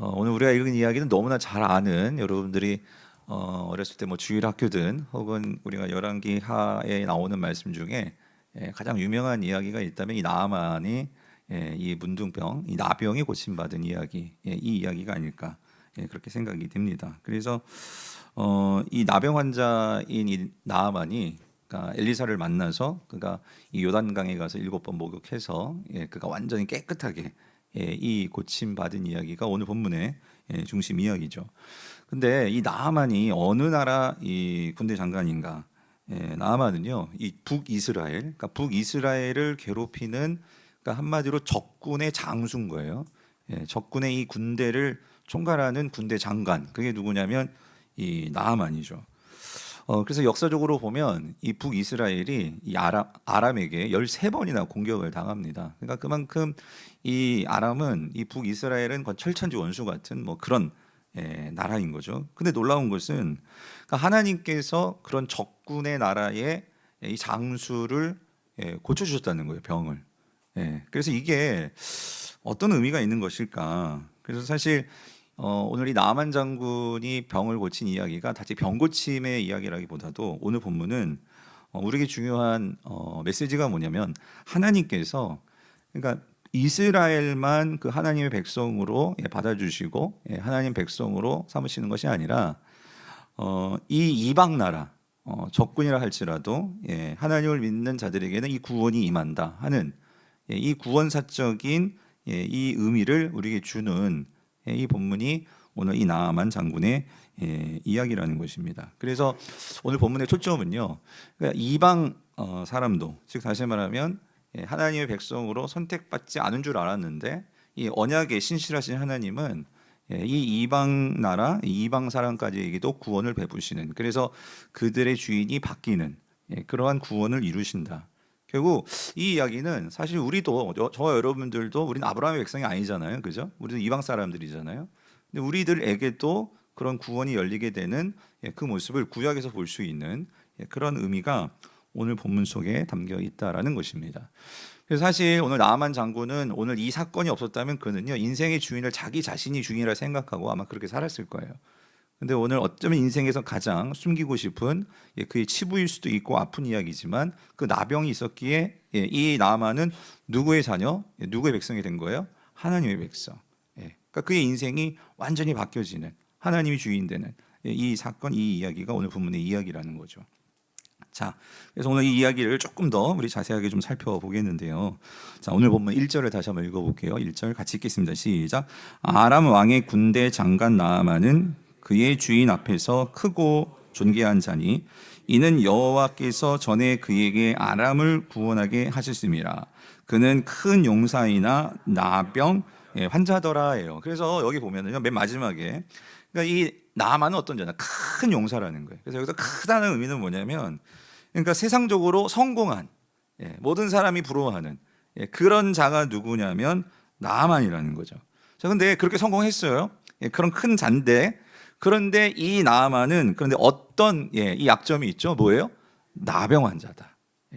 오늘 우리가 읽은 이야기는 너무나 잘 아는 여러분들이 어렸을 때 뭐 주일학교든 혹은 우리가 열왕기 하에 나오는 말씀 중에 가장 유명한 이야기가 있다면 이 나아만이 이 문둥병, 이 나병이 고침받은 이야기, 이 이야기가 아닐까 그렇게 생각이 됩니다. 그래서 이 나병 환자인 이 나아만이 그러니까 엘리사를 만나서 그가 이 요단강에 가서 7번 목욕해서 그가 완전히 깨끗하게 이 고침 받은 이야기가 오늘 본문의 중심 이야기죠. 근데 이 나아만이 어느 나라 이 군대 장관인가? 나아만은요, 이 북이스라엘, 그러니까 북이스라엘을 괴롭히는 그러니까 한마디로 적군의 장수인 거예요. 적군의 이 군대를 총괄하는 군대 장관. 그게 누구냐면 이 나아만이죠. 그래서 역사적으로 보면 이 북이스라엘이 이 아람에게 13번이나 공격을 당합니다. 그러니까 그만큼 이 아람은 이 북이스라엘은 거의 철천지 원수 같은 뭐 그런 나라인 거죠. 근데 놀라운 것은 그러니까 하나님께서 그런 적군의 나라의 이 장수를 고쳐주셨다는 거예요, 병을. 그래서 이게 어떤 의미가 있는 것일까? 그래서 사실 오늘 이 나만 장군이 병을 고친 이야기가 단지 병 고침의 이야기라기보다도 오늘 본문은 우리에게 중요한 메시지가 뭐냐면 하나님께서 그러니까 이스라엘만 그 하나님의 백성으로 받아주시고 하나님 백성으로 삼으시는 것이 아니라 이 이방 나라 적군이라 할지라도 하나님을 믿는 자들에게는 이 구원이 임한다 하는 이 구원사적인 이 의미를 우리에게 주는 이 본문이 오늘 이 나아만 장군의 이야기라는 것입니다. 그래서 오늘 본문의 초점은요, 그러니까 이방 사람도 즉 다시 말하면 하나님의 백성으로 선택받지 않은 줄 알았는데 이 언약에 신실하신 하나님은 이 이방 나라, 이 이방 사람까지에게도 구원을 베푸시는 그래서 그들의 주인이 바뀌는 그러한 구원을 이루신다. 결국 이 이야기는 사실 우리도 저와 여러분들도 우리는 아브라함의 백성이 아니잖아요, 그죠? 우리도 이방 사람들이잖아요. 근데 우리들에게도 그런 구원이 열리게 되는 그 모습을 구약에서 볼 수 있는 그런 의미가 오늘 본문 속에 담겨 있다라는 것입니다. 그래서 사실 오늘 나아만 장군은 오늘 이 사건이 없었다면 그는요 인생의 주인을 자기 자신이 주인이라 생각하고 아마 그렇게 살았을 거예요. 근데 오늘 어쩌면 인생에서 가장 숨기고 싶은 그의 치부일 수도 있고 아픈 이야기지만 그 나병이 있었기에 이 나아만은 누구의 자녀, 누구의 백성이 된 거예요? 하나님의 백성. 그러니까 그의 인생이 완전히 바뀌어지는 하나님이 주인 되는 이 사건, 이 이야기가 오늘 본문의 이야기라는 거죠. 자, 그래서 오늘 이 이야기를 조금 더 우리 자세하게 좀 살펴보겠는데요. 자, 오늘 본문 1절을 다시 한번 읽어볼게요. 1절 같이 읽겠습니다. 시작. 아람 왕의 군대 장관 나아만은 그의 주인 앞에서 크고 존귀한 자니 이는 여호와께서 전에 그에게 아람을 구원하게 하셨습니다. 그는 큰 용사이나 나병 환자더라예요. 그래서 여기 보면은요, 맨 마지막에 그러니까 이 나아만은 어떤 자냐? 큰 용사라는 거예요. 그래서 여기서 크다는 의미는 뭐냐면 그러니까 세상적으로 성공한 모든 사람이 부러워하는 그런 자가 누구냐면 나아만이라는 거죠. 자, 근데 그렇게 성공했어요. 그런 큰 잔데 그런데 이 나아만은 그런데 어떤 이 약점이 있죠? 뭐예요? 나병 환자다.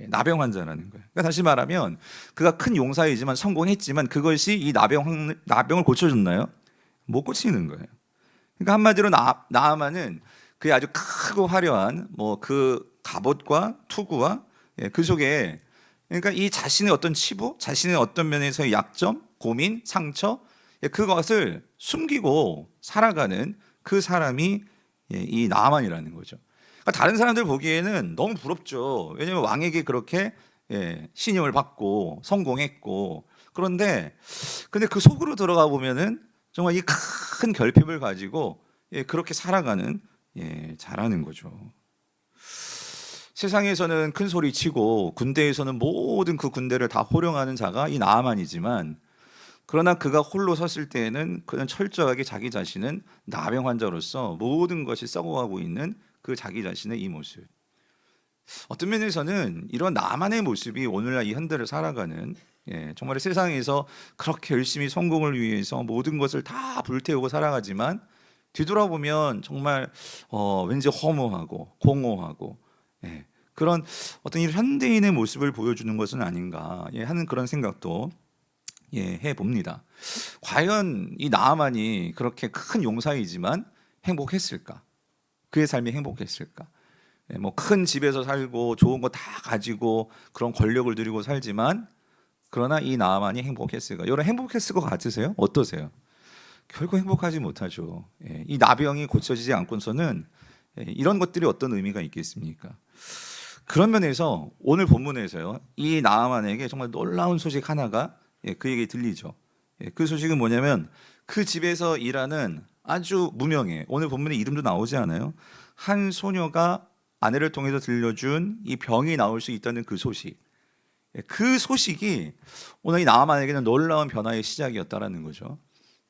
나병 환자라는 거예요. 그러니까 다시 말하면 그가 큰 용사이지만 성공했지만 그것이 이 나병을 고쳐줬나요? 못 고치는 거예요. 그러니까 한마디로 나아만은 그의 아주 크고 화려한 뭐 그 갑옷과 투구와 그 속에 그러니까 이 자신의 어떤 치부, 자신의 어떤 면에서의 약점, 고민, 상처 그것을 숨기고 살아가는 그 사람이 이 나아만이라는 거죠. 그러니까 다른 사람들 보기에는 너무 부럽죠. 왜냐하면 왕에게 그렇게 신임을 받고 성공했고 그런데 근데 그 속으로 들어가 보면은 정말 이 큰 결핍을 가지고 그렇게 살아가는 자라는 거죠. 세상에서는 큰 소리 치고 군대에서는 모든 그 군대를 다 호령하는 자가 이 나아만이지만 그러나 그가 홀로 섰을 때에는 그는 철저하게 자기 자신은 나병 환자로서 모든 것이 썩어가고 있는 그 자기 자신의 이 모습. 어떤 면에서는 이런 나만의 모습이 오늘날 이 현대를 살아가는 정말 세상에서 그렇게 열심히 성공을 위해서 모든 것을 다 불태우고 살아가지만 뒤돌아보면 정말 왠지 허무하고 공허하고 그런 어떤 이 현대인의 모습을 보여주는 것은 아닌가 하는 그런 생각도 해 봅니다. 과연 이 나아만이 그렇게 큰 용사이지만 행복했을까? 그의 삶이 행복했을까? 뭐 큰 집에서 살고 좋은 거 다 가지고 그런 권력을 누리고 살지만 그러나 이 나아만이 행복했을까? 여러분 행복했을 것 같으세요? 어떠세요? 결코 행복하지 못하죠. 이 나병이 고쳐지지 않고서는 이런 것들이 어떤 의미가 있겠습니까? 그런 면에서 오늘 본문에서요, 이 나아만에게 정말 놀라운 소식 하나가 그에게 들리죠. 그 소식은 뭐냐면 그 집에서 일하는 아주 무명의, 오늘 본문에 이름도 나오지 않아요, 한 소녀가 아내를 통해서 들려준 이 병이 나올 수 있다는 그 소식. 그 소식이 오늘 이 나아만에게는 놀라운 변화의 시작이었다라는 거죠.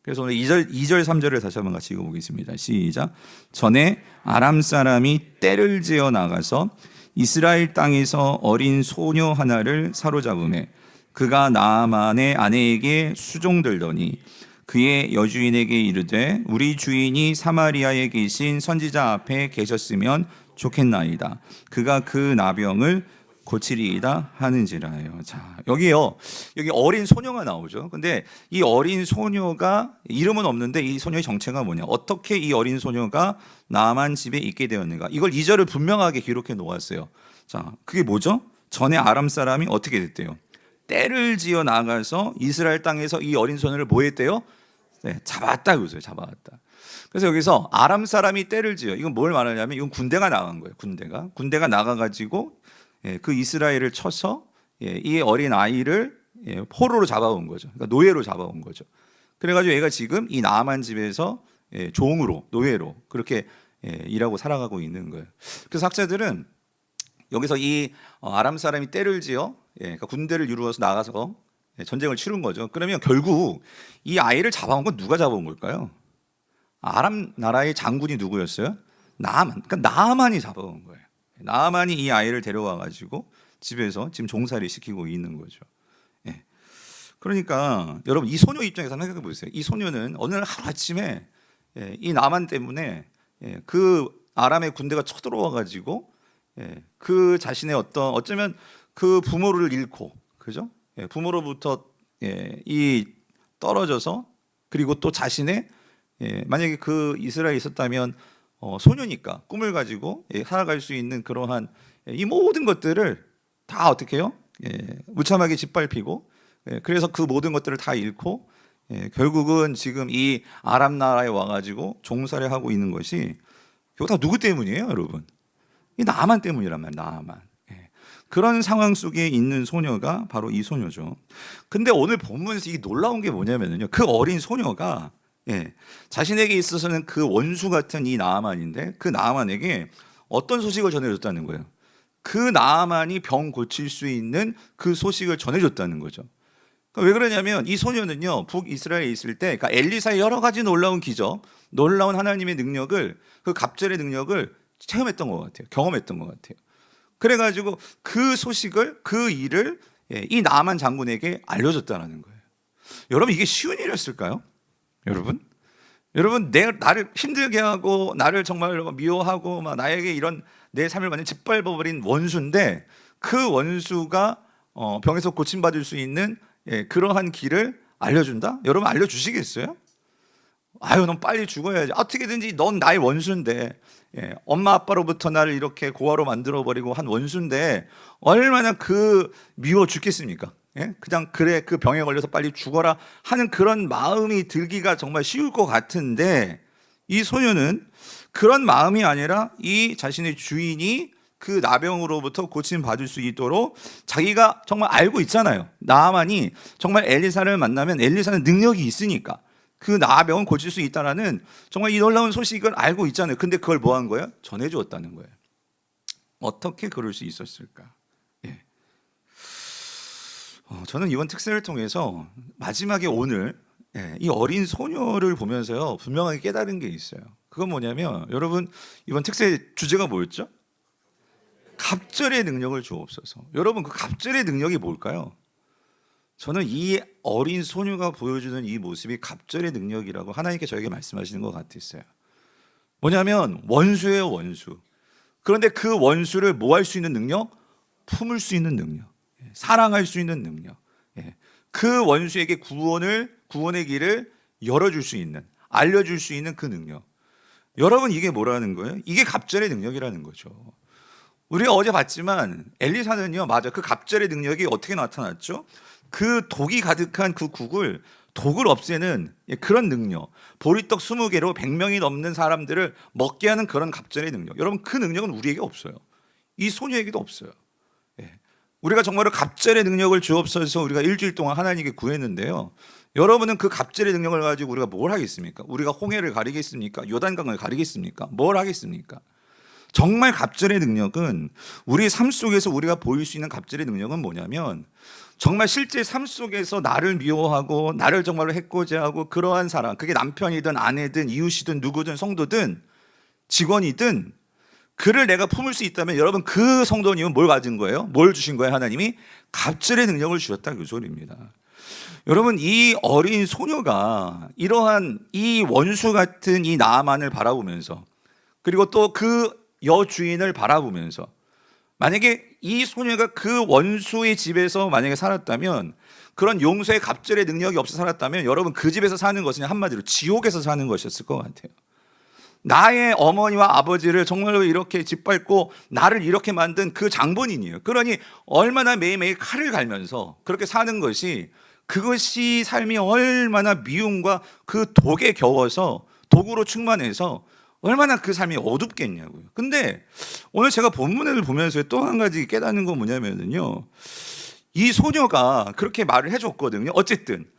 그래서 오늘 2절 3절을 다시 한번 같이 읽어보겠습니다. 시작. 전에 아람 사람이 떼를 지어 나가서 이스라엘 땅에서 어린 소녀 하나를 사로잡음에 그가 나아만의 아내에게 수종들더니 그의 여주인에게 이르되 우리 주인이 사마리아에 계신 선지자 앞에 계셨으면 좋겠나이다. 그가 그 나병을 고치리이다 하는지라요. 자, 여기 어린 소녀가 나오죠. 근데 이 어린 소녀가 이름은 없는데 이 소녀의 정체가 뭐냐? 어떻게 이 어린 소녀가 나만 집에 있게 되었는가? 이걸 2절을 분명하게 기록해 놓았어요. 자, 그게 뭐죠? 전에 아람 사람이 어떻게 됐대요? 떼를 지어 나가서 이스라엘 땅에서 이 어린 소녀를 뭐 했대요? 네, 잡았다 그러죠. 잡아왔다. 그래서 여기서 아람 사람이 떼를 지어, 이건 뭘 말하냐면 이건 군대가 나간 거예요. 군대가 나가가지고 그 이스라엘을 쳐서 이 어린 아이를 포로로 잡아온 거죠. 그러니까 노예로 잡아온 거죠. 그래가지고 얘가 지금 이 나아만 집에서 종으로, 노예로 그렇게 일하고 살아가고 있는 거예요. 그래서 학자들은 여기서 이 아람 사람이 떼를 지어 그러니까 군대를 이루어서 나가서 전쟁을 치른 거죠. 그러면 결국 이 아이를 잡아온 건 누가 잡아온 걸까요? 아람 나라의 장군이 누구였어요? 나아만. 그러니까 나아만이 잡아온 거예요. 나아만이 이 아이를 데려와 가지고 집에서 지금 종살이 시키고 있는 거죠. 그러니까 여러분 이 소녀 입장에서 생각해 보세요. 이 소녀는 어느 날 하루 아침에 이 나만 때문에 그 아람의 군대가 쳐들어와 가지고 그 자신의 어쩌면 그 부모를 잃고, 그죠? 부모로부터 이 떨어져서, 그리고 또 자신의 만약에 그 이스라엘에 있었다면 소녀니까 꿈을 가지고 살아갈 수 있는 그러한 이 모든 것들을 다 어떻게 해요? 무참하게 짓밟히고, 그래서 그 모든 것들을 다 잃고 결국은 지금 이 아람 나라에 와가지고 종살이 하고 있는 것이 이거 다 누구 때문이에요, 여러분? 이 나아만 때문이란 말이에요. 나아만. 그런 상황 속에 있는 소녀가 바로 이 소녀죠. 근데 오늘 본문에서 이 놀라운 게 뭐냐면요, 그 어린 소녀가 자신에게 있어서는 그 원수 같은 이 나아만인데 그 나아만에게 어떤 소식을 전해줬다는 거예요? 그 나아만이 병 고칠 수 있는 그 소식을 전해줬다는 거죠. 그러니까 왜 그러냐면 이 소녀는요, 북이스라엘에 있을 때 그러니까 엘리사의 여러 가지 놀라운 기적, 놀라운 하나님의 능력을, 그 갑절의 능력을 체험했던 것 같아요. 경험했던 것 같아요. 그래가지고 그 소식을, 그 일을 이 나아만 장군에게 알려줬다는 거예요. 여러분 이게 쉬운 일이었을까요? 여러분 나를 힘들게 하고 나를 정말 미워하고 막 나에게 이런 내 삶을 완전 짓밟아버린 원수인데 그 원수가 병에서 고침받을 수 있는 그러한 길을 알려준다? 여러분 알려주시겠어요? 아유, 넌 빨리 죽어야지. 어떻게든지 넌 나의 원수인데, 엄마 아빠로부터 나를 이렇게 고아로 만들어버리고 한 원수인데 얼마나 그 미워 죽겠습니까? 그냥 그래, 그 병에 걸려서 빨리 죽어라 하는 그런 마음이 들기가 정말 쉬울 것 같은데, 이 소녀는 그런 마음이 아니라 이 자신의 주인이 그 나병으로부터 고침 받을 수 있도록 자기가 정말 알고 있잖아요. 나아만이 정말 엘리사를 만나면 엘리사는 능력이 있으니까 그 나병은 고칠 수 있다라는 정말 이 놀라운 소식을 알고 있잖아요. 근데 그걸 뭐 한 거예요? 전해주었다는 거예요. 어떻게 그럴 수 있었을까? 저는 이번 특세를 통해서 마지막에 오늘 이 어린 소녀를 보면서요, 분명하게 깨달은 게 있어요. 그건 뭐냐면, 여러분 이번 특세 주제가 뭐였죠? 갑절의 능력을 주옵소서. 여러분 그 갑절의 능력이 뭘까요? 저는 이 어린 소녀가 보여주는 이 모습이 갑절의 능력이라고 하나님께 저에게 말씀하시는 것 같았어요. 뭐냐면 원수예요, 원수. 그런데 그 원수를 뭐 할 수 있는 능력? 품을 수 있는 능력, 사랑할 수 있는 능력, 그 원수에게 구원의 길을 열어줄 수 있는, 알려줄 수 있는 그 능력. 여러분, 이게 뭐라는 거예요? 이게 갑절의 능력이라는 거죠. 우리가 어제 봤지만 엘리사는요, 맞아, 그 갑절의 능력이 어떻게 나타났죠? 그 독이 가득한 그 국을 독을 없애는 그런 능력, 보리떡 20개로 100명이 넘는 사람들을 먹게 하는 그런 갑절의 능력. 여러분, 그 능력은 우리에게 없어요. 이 소녀에게도 없어요. 예. 우리가 정말로 갑절의 능력을 주옵소서 우리가 일주일 동안 하나님께 구했는데요. 여러분은 그 갑절의 능력을 가지고 우리가 뭘 하겠습니까? 우리가 홍해를 가리겠습니까? 요단강을 가리겠습니까? 뭘 하겠습니까? 정말 갑절의 능력은 우리 삶 속에서 우리가 보일 수 있는 갑절의 능력은 뭐냐면, 정말 실제 삶 속에서 나를 미워하고 나를 정말로 해코지하고 그러한 사람, 그게 남편이든 아내든 이웃이든 누구든 성도든 직원이든, 그를 내가 품을 수 있다면 여러분, 그 성도님은 뭘 가진 거예요? 뭘 주신 거예요? 하나님이 갑절의 능력을 주셨다, 그 소리입니다. 여러분, 이 어린 소녀가 이러한 이 원수 같은 이 나아만을 바라보면서, 그리고 또 그 여주인을 바라보면서, 만약에 이 소녀가 그 원수의 집에서 만약에 살았다면, 그런 용서의 갑절의 능력이 없어 살았다면, 여러분, 그 집에서 사는 것은 한마디로 지옥에서 사는 것이었을 것 같아요. 나의 어머니와 아버지를 정말로 이렇게 짓밟고 나를 이렇게 만든 그 장본인이에요. 그러니 얼마나 매일매일 칼을 갈면서 그렇게 사는 것이, 그것이 삶이 얼마나 미움과 그 독에 겨워서, 독으로 충만해서 얼마나 그 삶이 어둡겠냐고요. 근데 오늘 제가 본문을 보면서 또 한 가지 깨닫는 건 뭐냐면요, 이 소녀가 그렇게 말을 해줬거든요. 어쨌든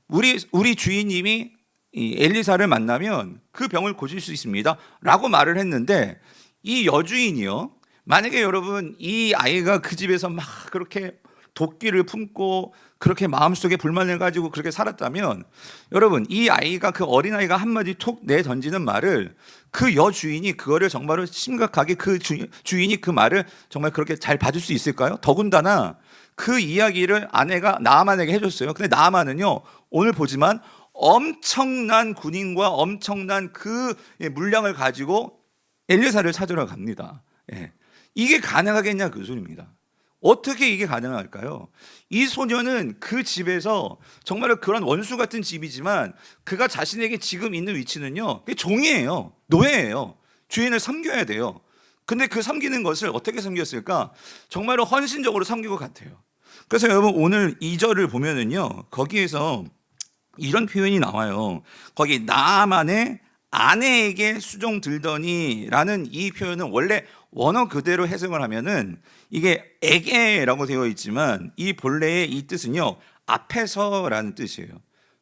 우리 주인님이 이 엘리사를 만나면 그 병을 고칠 수 있습니다 라고 말을 했는데, 이 여주인이요, 만약에 여러분 이 아이가 그 집에서 막 그렇게 도끼를 품고 그렇게 마음속에 불만을 가지고 그렇게 살았다면, 여러분, 이 아이가, 그 어린아이가 한마디 톡 내던지는 말을 그 여주인이 그거를 정말로 심각하게, 그 주인이 그 말을 정말 그렇게 잘 받을 수 있을까요? 더군다나 그 이야기를 아내가 나아만에게 해줬어요. 근데 나아만은요, 오늘 보지만 엄청난 군인과 엄청난 그 물량을 가지고 엘리사를 찾으러 갑니다. 예. 이게 가능하겠냐, 그 소리입니다. 어떻게 이게 가능할까요? 이 소녀는 그 집에서 정말로 그런 원수 같은 집이지만, 그가 자신에게 지금 있는 위치는요, 종이에요. 노예예요. 주인을 섬겨야 돼요. 근데 그 섬기는 것을 어떻게 섬겼을까? 정말로 헌신적으로 섬긴 것 같아요. 그래서 여러분, 오늘 2절을 보면은요, 거기에서 이런 표현이 나와요. 거기 나아만의 아내에게 수종 들더니라는 이 표현은 원래 원어 그대로 해석을 하면은 이게 에게라고 되어 있지만, 이 본래의 이 뜻은요, 앞에서라는 뜻이에요.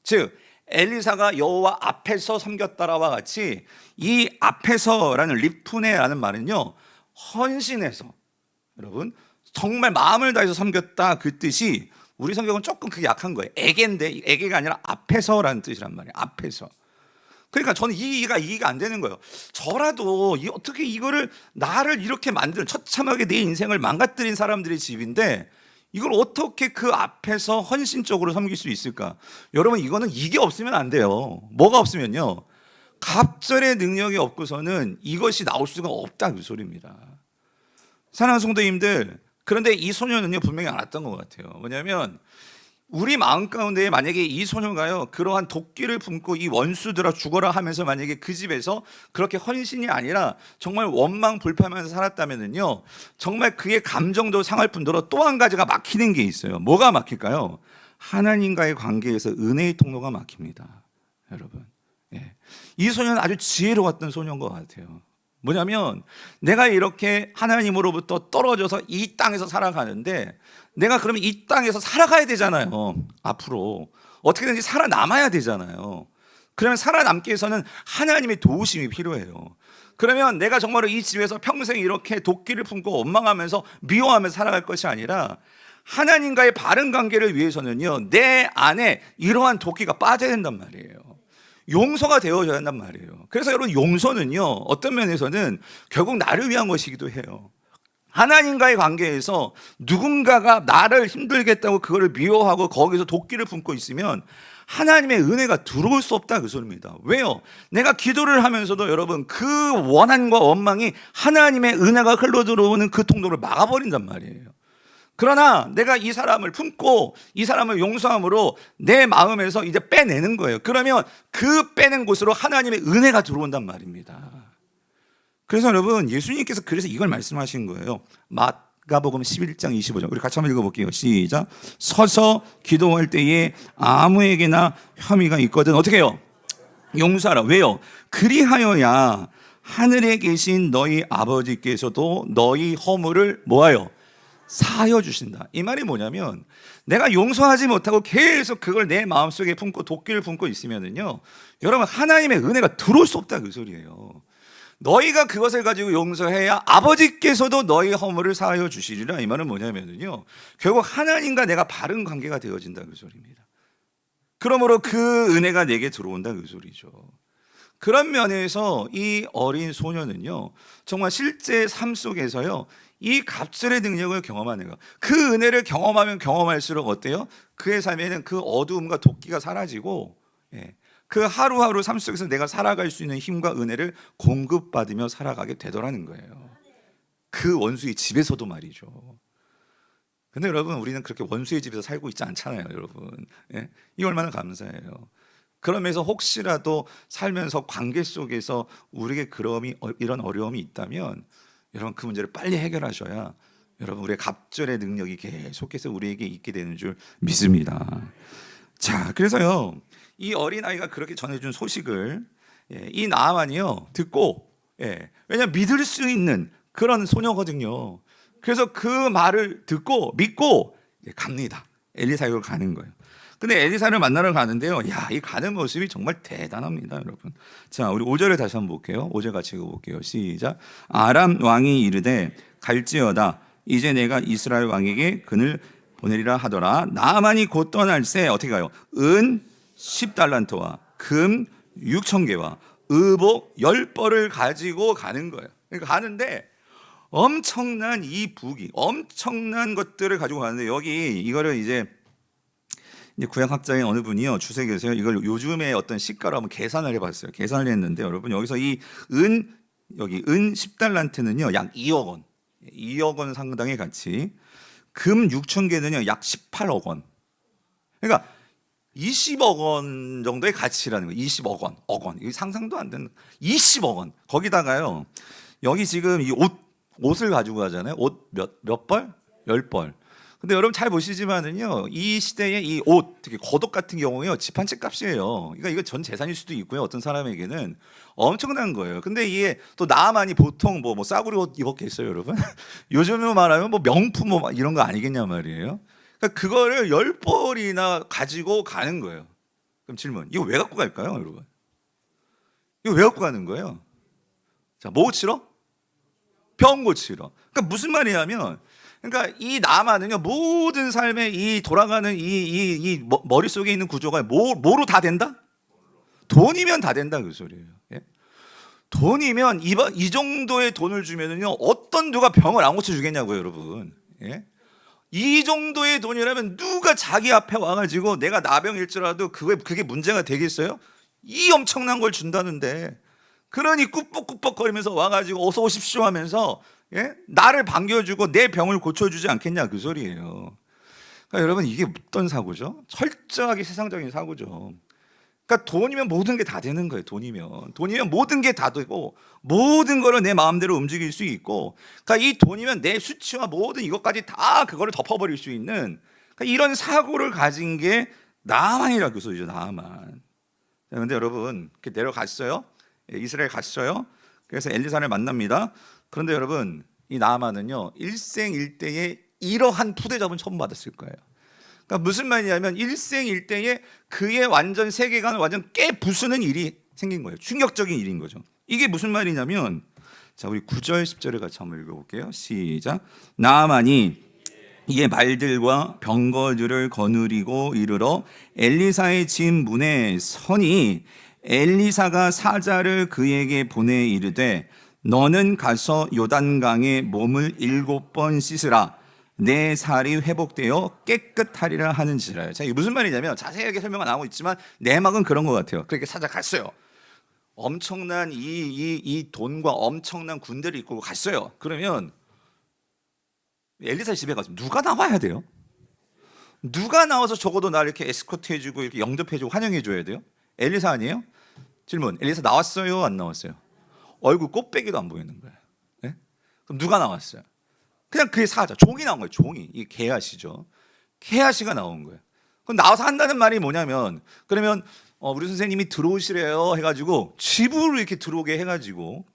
즉 엘리사가 여호와 앞에서 섬겼다라와 같이, 이 앞에서라는 리프네라는 말은요, 헌신해서, 여러분, 정말 마음을 다해서 섬겼다, 그 뜻이, 우리 성경은 조금 그게 약한 거예요. 에게인데 에게가 아니라 앞에서라는 뜻이란 말이에요. 앞에서. 그러니까 저는 이해가 안 되는 거예요. 저라도 어떻게 이거를, 나를 이렇게 만드는, 처참하게 내 인생을 망가뜨린 사람들의 집인데 이걸 어떻게 그 앞에서 헌신적으로 섬길 수 있을까? 여러분, 이거는 이게 없으면 안 돼요. 뭐가 없으면요, 갑절의 능력이 없고서는 이것이 나올 수가 없다, 그 소리입니다. 사랑하는 성도님들, 그런데 이 소녀는요, 분명히 알았던 것 같아요. 뭐냐면, 우리 마음 가운데 만약에 이 소녀가요, 그러한 도끼를 품고 이 원수들아 죽어라 하면서 만약에 그 집에서 그렇게 헌신이 아니라 정말 원망 불평하면서 살았다면은요, 정말 그의 감정도 상할 뿐더러 또 한 가지가 막히는 게 있어요. 뭐가 막힐까요? 하나님과의 관계에서 은혜의 통로가 막힙니다, 여러분. 예. 이 소녀는 아주 지혜로웠던 소녀인 것 같아요. 뭐냐면, 내가 이렇게 하나님으로부터 떨어져서 이 땅에서 살아가는데, 내가 그러면 이 땅에서 살아가야 되잖아요. 앞으로 어떻게든지 살아남아야 되잖아요. 그러면 살아남기 위해서는 하나님의 도우심이 필요해요. 그러면 내가 정말로 이 집에서 평생 이렇게 도끼를 품고 원망하면서 미워하면서 살아갈 것이 아니라, 하나님과의 바른 관계를 위해서는요, 내 안에 이러한 도끼가 빠져야 된단 말이에요. 용서가 되어져야 한단 말이에요. 그래서 여러분, 용서는요, 어떤 면에서는 결국 나를 위한 것이기도 해요. 하나님과의 관계에서 누군가가 나를 힘들게 했다고 그거를 미워하고 거기서 도끼를 품고 있으면 하나님의 은혜가 들어올 수 없다, 그 소리입니다. 왜요? 내가 기도를 하면서도 여러분, 그 원한과 원망이 하나님의 은혜가 흘러 들어오는 그 통로를 막아버린단 말이에요. 그러나 내가 이 사람을 품고 이 사람을 용서함으로 내 마음에서 이제 빼내는 거예요. 그러면 그 빼낸 곳으로 하나님의 은혜가 들어온단 말입니다. 그래서 여러분, 예수님께서 그래서 이걸 말씀하신 거예요. 마가복음 11장 25절. 우리 같이 한번 읽어볼게요. 시작. 서서 기도할 때에 아무에게나 혐의가 있거든 어떻게 해요? 용서하라. 왜요? 그리하여야 하늘에 계신 너희 아버지께서도 너희 허물을 뭐하여? 사하여 주신다. 이 말이 뭐냐면 내가 용서하지 못하고 계속 그걸 내 마음속에 품고 도끼를 품고 있으면은요, 여러분, 하나님의 은혜가 들어올 수 없다 그 소리예요. 너희가 그것을 가지고 용서해야 아버지께서도 너희 허물을 사하여 주시리라. 이 말은 뭐냐면요, 결국 하나님과 내가 바른 관계가 되어진다 그 소리입니다. 그러므로 그 은혜가 내게 들어온다 그 소리죠. 그런 면에서 이 어린 소녀는요, 정말 실제 삶 속에서요, 이 갑절의 능력을 경험하는 거, 그 은혜를 경험하면 경험할수록 어때요? 그의 삶에는 그 어두움과 도끼가 사라지고, 그 하루하루 삶 속에서 내가 살아갈 수 있는 힘과 은혜를 공급받으며 살아가게 되더라는 거예요. 그 원수의 집에서도 말이죠. 근데 여러분, 우리는 그렇게 원수의 집에서 살고 있지 않잖아요, 여러분. 이게 얼마나 감사해요. 그러면서 혹시라도 살면서 관계 속에서 우리에게 이런 어려움이 있다면 여러분, 그 문제를 빨리 해결하셔야 여러분, 우리의 갑절의 능력이 계속해서 우리에게 있게 되는 줄 믿습니다. 자, 그래서요, 이 어린아이가 그렇게 전해준 소식을 이 나아만이요 듣고, 왜냐하면 믿을 수 있는 그런 소녀거든요. 그래서 그 말을 듣고 믿고 갑니다. 엘리사에게로 가는 거예요. 근데 엘리사를 만나러 가는데요, 이 가는 모습이 정말 대단합니다, 여러분. 자, 우리 5절을 다시 한번 볼게요. 5절 같이 읽어볼게요. 시작. 아람 왕이 이르되 갈지어다 이제 내가 이스라엘 왕에게 그를 보내리라 하더라. 나아만이 곧 떠날새 어떻게 가요? 은 10달란트와 금 6,000개와 의복 10벌을 가지고 가는 거예요. 그러니까 가는데 엄청난 이 부귀, 엄청난 것들을 가지고 가는데, 여기 이거를 이제 구약학자인 어느 분이요 주석에서요 이걸 요즘의 어떤 시가로 한번 계산을 해봤어요. 계산을 했는데 여러분, 여기서 여기 은 10달란트는요 약 2억 원, 2억 원 상당의 가치. 금 6,000개는요 약 18억 원. 그러니까 20억 원 정도의 가치라는 거예요. 20억 원, 억 원. 이게 상상도 안 되는 20억 원. 거기다가요, 여기 지금 이 옷을 가지고 가잖아요. 옷 몇 벌? 10벌. 근데 여러분 잘 보시지만은요, 이 시대의 이 옷, 특히 겉옷 같은 경우에요, 집 한 채 값이에요. 그러니까 이거 전 재산일 수도 있고요. 어떤 사람에게는 엄청난 거예요. 근데 이게 또 나만이 보통 뭐 싸구려 옷 입었겠어요, 여러분? 요즘으로 말하면 뭐 명품 뭐 이런 거 아니겠냐 말이에요. 그러니까 그거를 10벌이나 가지고 가는 거예요. 그럼 질문, 이거 왜 갖고 갈까요, 여러분? 이거 왜 갖고 가는 거예요? 자, 뭐 고치러? 병 고치러. 그러니까 무슨 말이냐면, 그러니까 이 나만은요, 모든 삶의 이 돌아가는 이 머릿속에 있는 구조가 뭐로 다 된다? 돈이면 다 된다 그 소리예요. 돈이면 이 정도의 돈을 주면은요, 어떤 누가 병을 안 고쳐 주겠냐고요, 여러분. 이 정도의 돈이라면 누가 자기 앞에 와가지고 내가 나병일지라도 그게 문제가 되겠어요? 이 엄청난 걸 준다는데, 그러니 꾸벅꾸벅 거리면서 와가지고 어서 오십시오 하면서 나를 반겨주고 내 병을 고쳐주지 않겠냐 그 소리예요. 그러니까 여러분, 이게 어떤 사고죠? 철저하게 세상적인 사고죠. 그러니까 돈이면 모든 게 다 되는 거예요. 돈이면 모든 게 다 되고 모든 거를 내 마음대로 움직일 수 있고, 그러니까 이 돈이면 내 수치와 모든 이것까지 다 그거를 덮어버릴 수 있는, 그러니까 이런 사고를 가진 게 나아만이라고 그 소리죠. 나아만. 그런데 여러분, 이렇게 내려갔어요. 이스라엘 갔어요. 그래서 엘리사를 만납니다. 그런데 여러분, 이 나아만은요 일생일대에 이러한 푸대접은 처음 받았을 거예요. 그러니까 무슨 말이냐면 일생일대에 그의 완전 세계관을 완전 깨부수는 일이 생긴 거예요. 충격적인 일인 거죠. 이게 무슨 말이냐면, 자, 우리 9절 10절을 같이 한번 읽어볼게요. 시작. 나아만이 이에 말들과 병거들을 거느리고 이르러 엘리사의 집 문에 서니 엘리사가 사자를 그에게 보내 이르되 너는 가서 요단강에 몸을 7번 씻으라. 내 살이 회복되어 깨끗하리라 하는지라. 자, 이게 무슨 말이냐면, 자세하게 설명은 안 하고 있지만 내막은 그런 것 같아요. 그렇게 찾아갔어요. 엄청난 이 돈과 엄청난 군대를 이끌고 갔어요. 그러면 엘리사 집에 가서 누가 나와야 돼요? 누가 나와서 적어도 나를 이렇게 에스코트 해주고 이렇게 영접해주고 환영해줘야 돼요? 엘리사 아니에요? 질문. 엘리사 나왔어요? 안 나왔어요? 얼굴 꽃배기도 안 보이는 거예요. 네? 그럼 누가 나왔어요? 그냥 그의 사자, 종이 나온 거예요. 종이. 이 게하시죠. 게하시가 나온 거예요. 그럼 나와서 한다는 말이 뭐냐면, 그러면 우리 선생님이 들어오시래요 해가지고 집으로 이렇게 들어오게 해가지고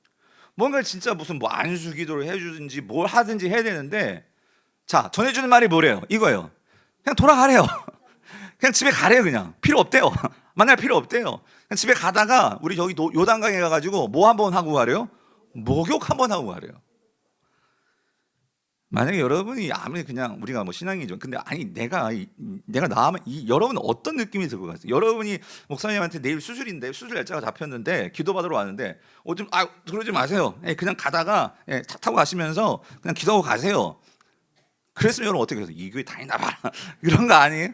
뭔가 진짜 무슨 뭐 안수 기도를 해주든지 뭘 하든지 해야 되는데, 자, 전해주는 말이 뭐래요? 이거예요. 그냥 돌아가래요. 그냥 집에 가래요. 그냥 필요 없대요. 만날 필요 없대요. 그냥 집에 가다가 우리 저기 요단강에 가가지고 뭐 한번 하고 가래요? 목욕 한번 하고 가래요. 만약에 여러분이 아무리 그냥 우리가 뭐 신앙이죠. 근데 아니 내가 나면 여러분은 어떤 느낌이 들 것 같아요? 여러분이 목사님한테 내일 수술인데 수술 날짜가 잡혔는데 기도받으러 왔는데 좀 그러지 마세요. 그냥 가다가 차 타고 가시면서 그냥 기도하고 가세요. 그랬으면 여러분 어떻게 해서 이 교회 다니나 봐라 이런 거 아니에요?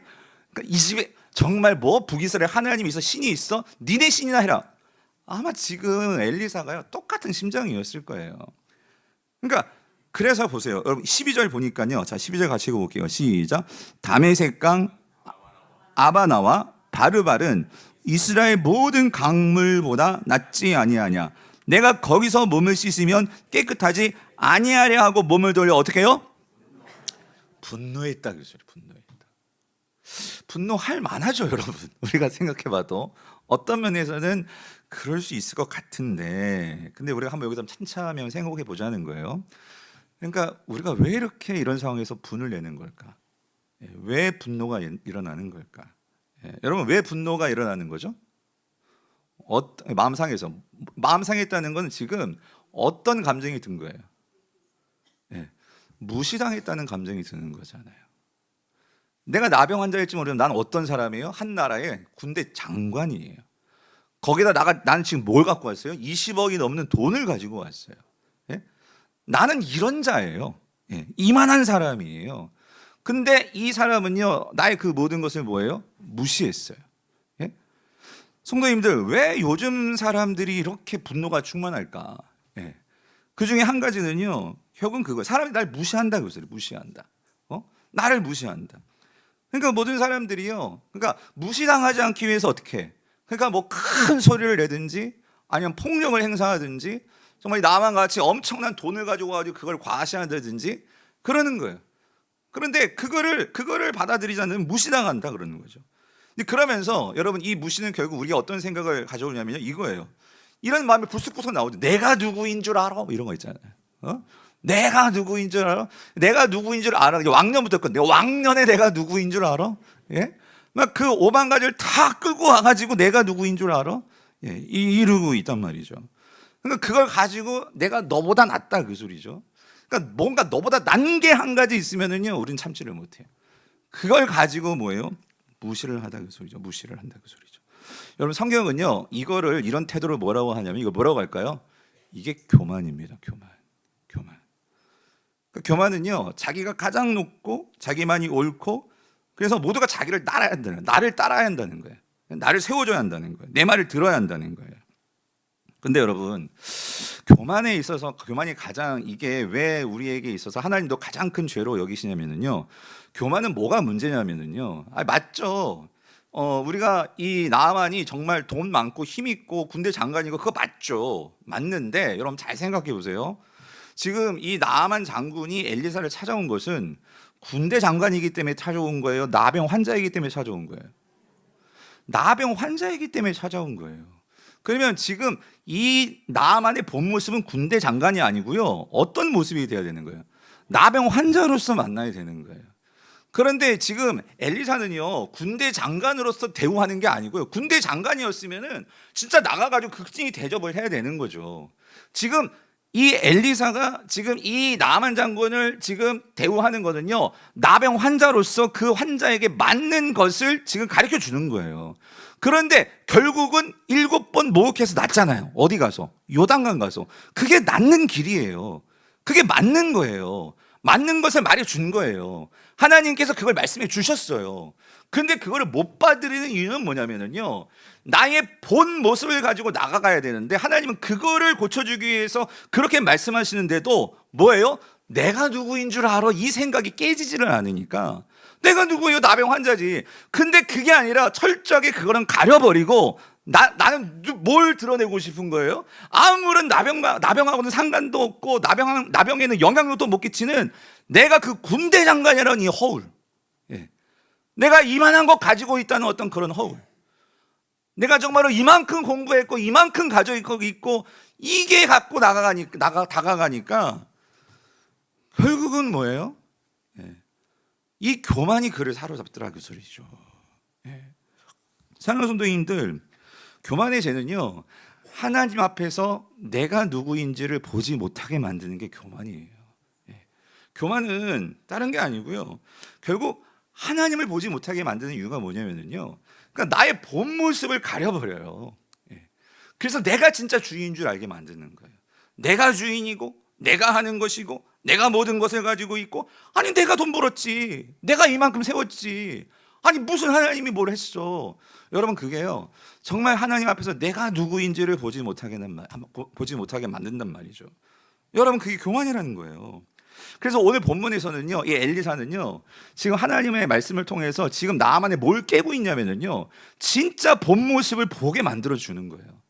그러니까 이 집에 정말 뭐 북이스라엘 하나님이 있어, 신이 있어, 니네 신이나 해라. 아마 지금 엘리사가요 똑같은 심정이었을 거예요. 그러니까 그래서 보세요. 여러분 12절 보니까요. 자, 12절 같이 읽어볼게요. 시작. 다메섹 강 아바나와 바르발은 이스라엘 모든 강물보다 낫지 아니하냐. 내가 거기서 몸을 씻으면 깨끗하지 아니하려 하고 몸을 돌려 어떻게 해요? 분노했다 그랬어요. 분노했다. 분노할 만하죠, 여러분. 우리가 생각해봐도 어떤 면에서는 그럴 수 있을 것 같은데, 근데 우리가 한번 여기서 찬찬하면 생각해 보자는 거예요. 그러니까 우리가 왜 이렇게 이런 상황에서 분을 내는 걸까? 왜 분노가 일어나는 걸까? 여러분 왜 분노가 일어나는 거죠? 마음 상했다는 건 지금 어떤 감정이 든 거예요? 무시당했다는 감정이 드는 거잖아요. 내가 나병 환자일지 모르면 난 어떤 사람이에요? 한 나라의 군대 장관이에요. 거기다 나는 지금 뭘 갖고 왔어요? 20억이 넘는 돈을 가지고 왔어요. 나는 이런 자예요. 이만한 사람이에요. 근데 이 사람은요, 나의 그 모든 것을 뭐예요? 무시했어요. 성도님들, 왜 요즘 사람들이 이렇게 분노가 충만할까? 그 중에 한 가지는요, 결국은 그거예요. 사람이 날 무시한다 그랬어요. 무시한다. 나를 무시한다. 그러니까 모든 사람들이요, 그러니까 무시당하지 않기 위해서 어떻게 해? 그러니까 뭐 큰 소리를 내든지 아니면 폭력을 행사하든지 정말 나만 같이 엄청난 돈을 가지고 가지고 그걸 과시한다든지 그러는 거예요. 그런데 그거를 받아들이지 않으면 무시당한다 그러는 거죠. 근데 그러면서 여러분 이 무시는 결국 우리가 어떤 생각을 가져오냐면요, 이거예요. 이런 마음이 불쑥불쑥 나오죠. 내가 누구인 줄 알아? 뭐 이런 거 있잖아요. 내가 누구인 줄 알아? 내가 누구인 줄 알아? 왕년부터 내가 왕년에 내가 누구인 줄 알아? 막 그 오만 가지를 다 끌고 와가지고 내가 누구인 줄 알아? 이러고 있단 말이죠. 그러니까 그걸 가지고 내가 너보다 낫다 그 소리죠. 그러니까 뭔가 너보다 난 게 한 가지 있으면은요, 우린 참지를 못해요. 그걸 가지고 뭐예요? 무시를 하다 그 소리죠. 무시를 한다 그 소리죠. 여러분 성경은요, 이런 태도를 뭐라고 하냐면 이거 뭐라고 할까요? 이게 교만입니다. 교만. 그 교만은요, 자기가 가장 높고 자기만이 옳고 그래서 모두가 자기를 따라야 한다는 거예요. 나를 따라야 한다는 거예요. 나를 세워줘야 한다는 거예요. 내 말을 들어야 한다는 거예요. 근데 여러분, 교만이 가장 이게 왜 우리에게 있어서 하나님도 가장 큰 죄로 여기시냐면요, 교만은 뭐가 문제냐면요, 맞죠. 우리가 이 나아만이 정말 돈 많고 힘 있고 군대 장관이고 그거 맞죠. 맞는데 여러분 잘 생각해 보세요. 지금 이 나아만 장군이 엘리사를 찾아온 것은 군대 장관이기 때문에 찾아온 거예요? 나병 환자이기 때문에 찾아온 거예요? 나병 환자이기 때문에 찾아온 거예요. 그러면 지금 이 나아만의 본 모습은 군대 장관이 아니고요, 어떤 모습이 돼야 되는 거예요? 나병 환자로서 만나야 되는 거예요. 그런데 지금 엘리사는요, 군대 장관으로서 대우하는 게 아니고요, 군대 장관이었으면은 진짜 나가가지고 극진히 대접을 해야 되는 거죠. 지금 이 엘리사가 지금 이 나아만 장군을 지금 대우하는 거는요, 나병 환자로서 그 환자에게 맞는 것을 지금 가르쳐 주는 거예요. 그런데 결국은 7번 모욕해서 낫잖아요. 어디 가서? 요단강 가서. 그게 낫는 길이에요. 그게 맞는 거예요. 맞는 것을 말해 준 거예요. 하나님께서 그걸 말씀해 주셨어요. 근데 그거를 못 받으리는 이유는 뭐냐면요, 나의 본 모습을 가지고 나가가야 되는데 하나님은 그거를 고쳐주기 위해서 그렇게 말씀하시는데도 뭐예요? 내가 누구인 줄 알아? 이 생각이 깨지지를 않으니까 내가 누구예요? 나병 환자지. 근데 그게 아니라 철저하게 그거는 가려버리고 나는 뭘 드러내고 싶은 거예요? 아무런 나병하고는 상관도 없고 나병에는 영향도 못 끼치는 내가 그 군대 장관이라는 이 허울, 예. 내가 이만한 거 가지고 있다는 어떤 그런 허울, 내가 정말로 이만큼 공부했고 이만큼 가지고 있고 이게 갖고 다가가니까 결국은 뭐예요? 예. 이 교만이 그를 사로잡더라 그 소리죠. 예. 사랑하는 성도님들, 교만의 죄는요, 하나님 앞에서 내가 누구인지를 보지 못하게 만드는 게 교만이에요. 예. 교만은 다른 게 아니고요, 결국 하나님을 보지 못하게 만드는 이유가 뭐냐면요, 그러니까 나의 본 모습을 가려버려요. 예. 그래서 내가 진짜 주인인 줄 알게 만드는 거예요. 내가 주인이고 내가 하는 것이고 내가 모든 것을 가지고 있고, 아니 내가 돈 벌었지, 내가 이만큼 세웠지, 아니 무슨 하나님이 뭘 했어. 여러분, 그게요 정말 하나님 앞에서 내가 누구인지를 보지 못하게 만든단 말이죠. 여러분, 그게 교만이라는 거예요. 그래서 오늘 본문에서는요, 이 엘리사는요 지금 하나님의 말씀을 통해서 지금 나만에 뭘 깨고 있냐면요, 진짜 본 모습을 보게 만들어 주는 거예요.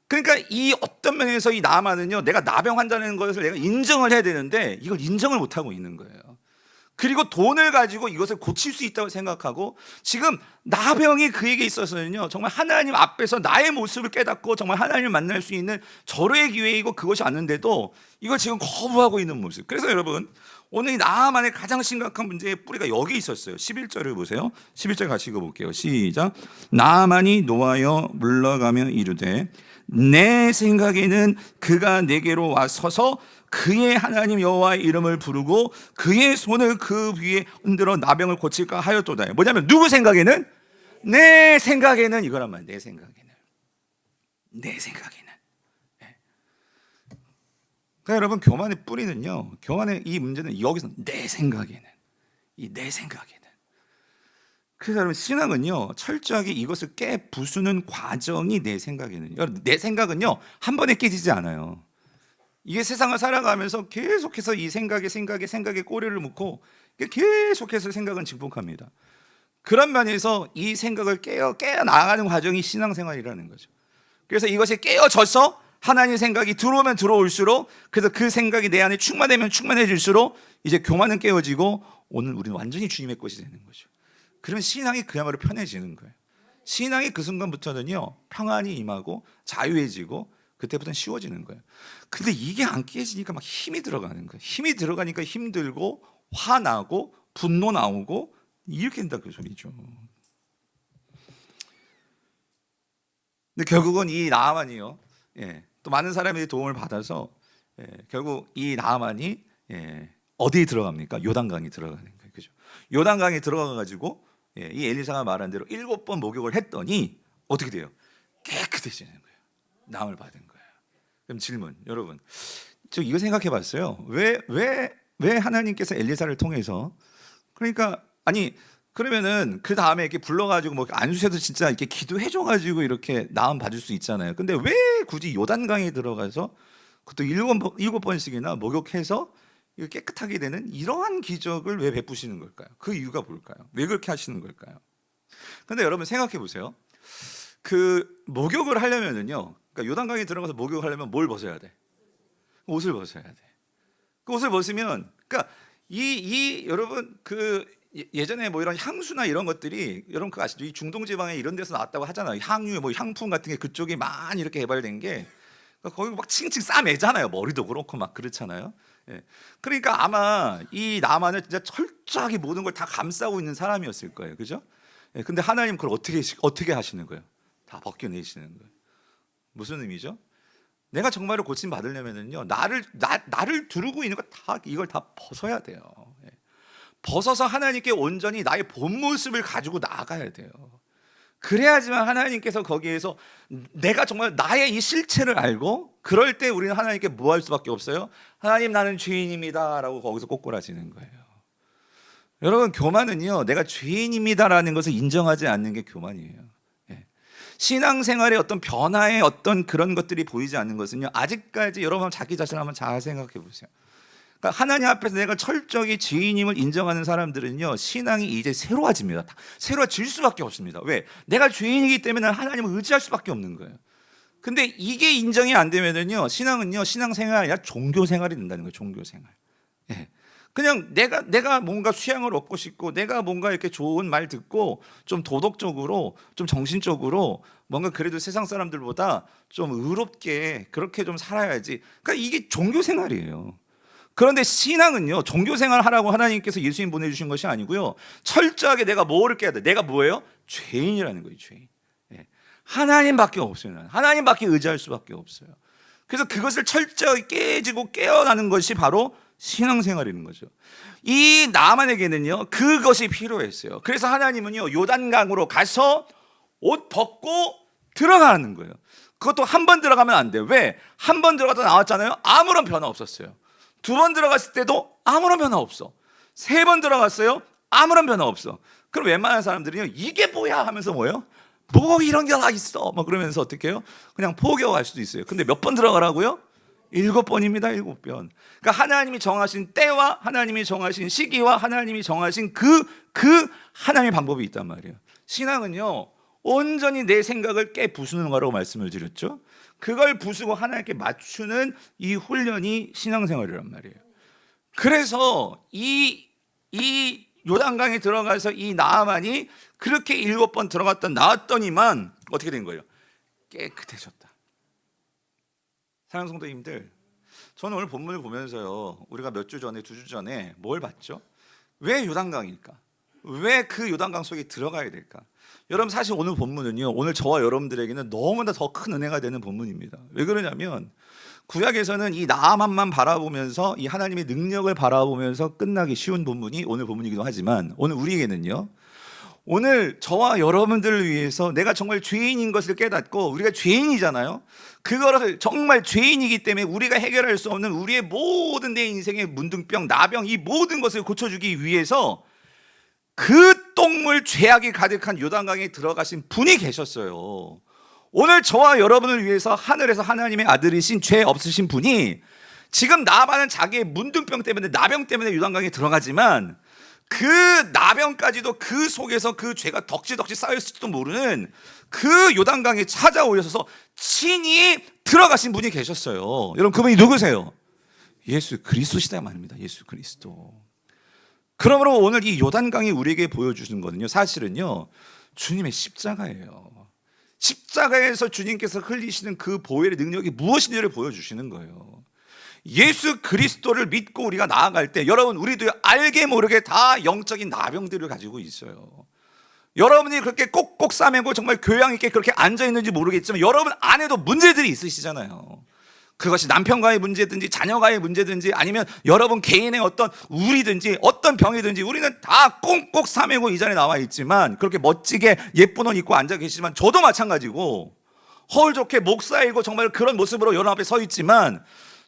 그러니까 이 어떤 면에서 이 나만은요, 내가 나병 환자라는 것을 내가 인정을 해야 되는데 이걸 인정을 못 하고 있는 거예요. 그리고 돈을 가지고 이것을 고칠 수 있다고 생각하고, 지금 나병이 그에게 있어서는요 정말 하나님 앞에서 나의 모습을 깨닫고 정말 하나님을 만날 수 있는 절호의 기회이고 그것이 왔는데도 이걸 지금 거부하고 있는 모습. 그래서 여러분, 오늘 이 나만의 가장 심각한 문제의 뿌리가 여기 있었어요. 11절을 보세요. 11절 같이 읽어볼게요. 시작. 나만이 노하여 물러가며 이르되 내 생각에는 그가 내게로 와 서서 그의 하나님 여호와의 이름을 부르고 그의 손을 그 위에 흔들어 나병을 고칠까 하였도다. 뭐냐면 누구 생각에는? 내 생각에는 이거란 말이에요. 내 생각에는. 그러니까 여러분, 교만의 뿌리는요, 교만의 이 문제는 여기서 내 생각에는, 이 내 생각에는. 그래서 여러분, 신앙은요 철저하게 이것을 부수는 과정이 내 생각에는. 여러분, 내 생각은요 한 번에 깨지지 않아요. 이게 세상을 살아가면서 계속해서 이 생각에 꼬리를 묶고 계속해서 생각은 증폭합니다. 그런 면에서 이 생각을 깨어 나가는 과정이 신앙생활이라는 거죠. 그래서 이것이 깨어져서 하나님 생각이 들어오면 들어올수록, 그래서 그 생각이 내 안에 충만되면 충만해질수록 이제 교만은 깨어지고 오늘 우리는 완전히 주님의 것이 되는 거죠. 그러면 신앙이 그야말로 편해지는 거예요. 신앙이 그 순간부터는요 평안이 임하고 자유해지고 그때부터는 쉬워지는 거예요. 근데 이게 안 깨지니까 막 힘이 들어가는 거예요. 힘이 들어가니까 힘들고 화나고 분노 나오고 이렇게 된다 그 소리죠. 근데 결국은 이 나아만이요, 또 많은 사람의 도움을 받아서 결국 이 나아만이 어디에 들어갑니까? 요단강에 들어가는 거예요. 그죠? 요단강에 들어가 가지고 이 엘리사가 말한 대로 7번 목욕을 했더니 어떻게 돼요? 깨끗해지는 거예요. 나음을 받은 거예요. 그럼 질문, 여러분, 저 이거 생각해 봤어요. 왜 하나님께서 엘리사를 통해서, 그러니까 아니 그러면은 그 다음에 이렇게 불러가지고 뭐 안 주셔도 진짜 이렇게 기도해줘 가지고 이렇게 나음 받을 수 있잖아요. 근데 왜 굳이 요단강에 들어가서 그것도 7번씩이나 목욕해서 깨끗하게 되는 이러한 기적을 왜 베푸시는 걸까요? 그 이유가 뭘까요? 왜 그렇게 하시는 걸까요? 근데 여러분 생각해 보세요. 그 목욕을 하려면은요, 그러니까 요단강에 들어가서 목욕하려면 뭘 벗어야 돼? 옷을 벗어야 돼. 그 옷을 벗으면, 그러니까 여러분 그 예전에 뭐 이런 향수나 이런 것들이, 여러분 그거 아시죠? 이 중동 지방에 이런 데서 나왔다고 하잖아요. 향유, 뭐 향품 같은 게 그쪽에 많이 이렇게 개발된 게, 그러니까 거기 막 칭칭 싸매잖아요. 머리도 그렇고 막 그렇잖아요. 그러니까 아마 이 나만은 진짜 철저하게 모든 걸 다 감싸고 있는 사람이었을 거예요. 그죠? 근데 하나님 그걸 어떻게 하시는 거예요? 다 벗겨내시는 거예요. 무슨 의미죠? 내가 정말로 고침 받으려면은요, 나를 두르고 있는 거 다, 이걸 다 벗어야 돼요. 벗어서 하나님께 온전히 나의 본 모습을 가지고 나아가야 돼요. 그래야지만 하나님께서 거기에서 내가 정말 나의 이 실체를 알고, 그럴 때 우리는 하나님께 뭐 할 수밖에 없어요? 하나님, 나는 죄인입니다 라고 거기서 꼬꾸라지는 거예요. 여러분, 교만은요, 내가 죄인입니다라는 것을 인정하지 않는 게 교만이에요. 신앙생활의 어떤 변화의 어떤 그런 것들이 보이지 않는 것은요, 아직까지 여러분 자기 자신을 한번 잘 생각해 보세요. 그러니까 하나님 앞에서 내가 철저히 죄인임을 인정하는 사람들은요, 신앙이 이제 새로워집니다. 새로워질 수밖에 없습니다. 왜? 내가 죄인이기 때문에 하나님을 의지할 수밖에 없는 거예요. 근데 이게 인정이 안 되면은요, 신앙은요, 신앙생활이 아니라 종교생활이 된다는 거예요. 종교생활. 예. 그냥 내가 뭔가 수양을 얻고 싶고, 내가 뭔가 이렇게 좋은 말 듣고 좀 도덕적으로, 좀 정신적으로 뭔가 그래도 세상 사람들보다 좀 의롭게 그렇게 좀 살아야지. 그러니까 이게 종교생활이에요. 그런데 신앙은요, 종교생활 하라고 하나님께서 예수님 보내주신 것이 아니고요, 철저하게 내가 뭐를 깨야 돼? 내가 뭐예요? 죄인이라는 거예요. 죄인. 예. 하나님밖에 없어요. 하나님밖에 의지할 수밖에 없어요. 그래서 그것을 철저히 깨지고 깨어나는 것이 바로 신앙생활이라는 거죠. 이 나만에게는요, 그것이 필요했어요. 그래서 하나님은요, 요단강으로 가서 옷 벗고 들어가는 거예요. 그것도 한 번 들어가면 안 돼요. 왜? 한 번 들어가다 나왔잖아요. 아무런 변화 없었어요. 두 번 들어갔을 때도 아무런 변화 없어. 세 번 들어갔어요. 아무런 변화 없어. 그럼 웬만한 사람들이요, 이게 뭐야 하면서 뭐예요? 뭐 이런 게 다 있어 막 그러면서 어떻게 해요? 그냥 포기하고 갈 수도 있어요. 근데 몇 번 들어가라고요? 7번입니다. 7번. 그러니까 하나님이 정하신 때와 하나님이 정하신 시기와 하나님이 정하신 그 하나님의 방법이 있단 말이에요. 신앙은요, 온전히 내 생각을 깨 부수는 거라고 말씀을 드렸죠. 그걸 부수고 하나님께 맞추는 이 훈련이 신앙생활이란 말이에요. 그래서 이 요단강에 들어가서 이 나아만이 그렇게 7번 들어갔다 나왔더니만 어떻게 된 거예요? 깨끗해졌다. 사랑하는 성도님들, 저는 오늘 본문을 보면서요, 우리가 몇 주 전에, 2주 전에 뭘 봤죠? 왜 요단강일까? 왜 그 요단강 속에 들어가야 될까? 여러분, 사실 오늘 본문은요, 오늘 저와 여러분들에게는 너무나 더 큰 은혜가 되는 본문입니다. 왜 그러냐면, 구약에서는 이 나아만만 바라보면서 이 하나님의 능력을 바라보면서 끝나기 쉬운 본문이 오늘 본문이기도 하지만, 오늘 우리에게는요, 오늘 저와 여러분들을 위해서 내가 정말 죄인인 것을 깨닫고, 우리가 죄인이잖아요. 그거를 정말 죄인이기 때문에 우리가 해결할 수 없는 우리의 모든 내 인생의 문둥병, 나병, 이 모든 것을 고쳐주기 위해서 그 똥물 죄악이 가득한 요단강에 들어가신 분이 계셨어요. 오늘 저와 여러분을 위해서 하늘에서 하나님의 아들이신 죄 없으신 분이 지금 나만은 자기의 문둥병 때문에, 나병 때문에 요단강에 들어가지만 그 나병까지도 그 속에서 그 죄가 덕지덕지 쌓였을지도 모르는 그 요단강에 찾아오셔서 친히 들어가신 분이 계셨어요. 여러분, 그분이 누구세요? 예수 그리스도시다 말입니다. 예수 그리스도. 그러므로 오늘 이 요단강이 우리에게 보여주는 거는요, 사실은요, 주님의 십자가예요. 십자가에서 주님께서 흘리시는 그 보혈의 능력이 무엇인지를 보여주시는 거예요. 예수 그리스도를 믿고 우리가 나아갈 때, 여러분, 우리도 알게 모르게 다 영적인 나병들을 가지고 있어요. 여러분이 그렇게 꼭꼭 싸매고 정말 교양 있게 그렇게 앉아있는지 모르겠지만 여러분 안에도 문제들이 있으시잖아요. 그것이 남편과의 문제든지 자녀과의 문제든지 아니면 여러분 개인의 어떤 우리든지 어떤 병이든지 우리는 다 꼭꼭 싸매고 이 자리에 나와 있지만, 그렇게 멋지게 예쁜 옷 입고 앉아 계시지만 저도 마찬가지고 허울 좋게 목 쌓이고 정말 그런 모습으로 여러분 앞에 서 있지만,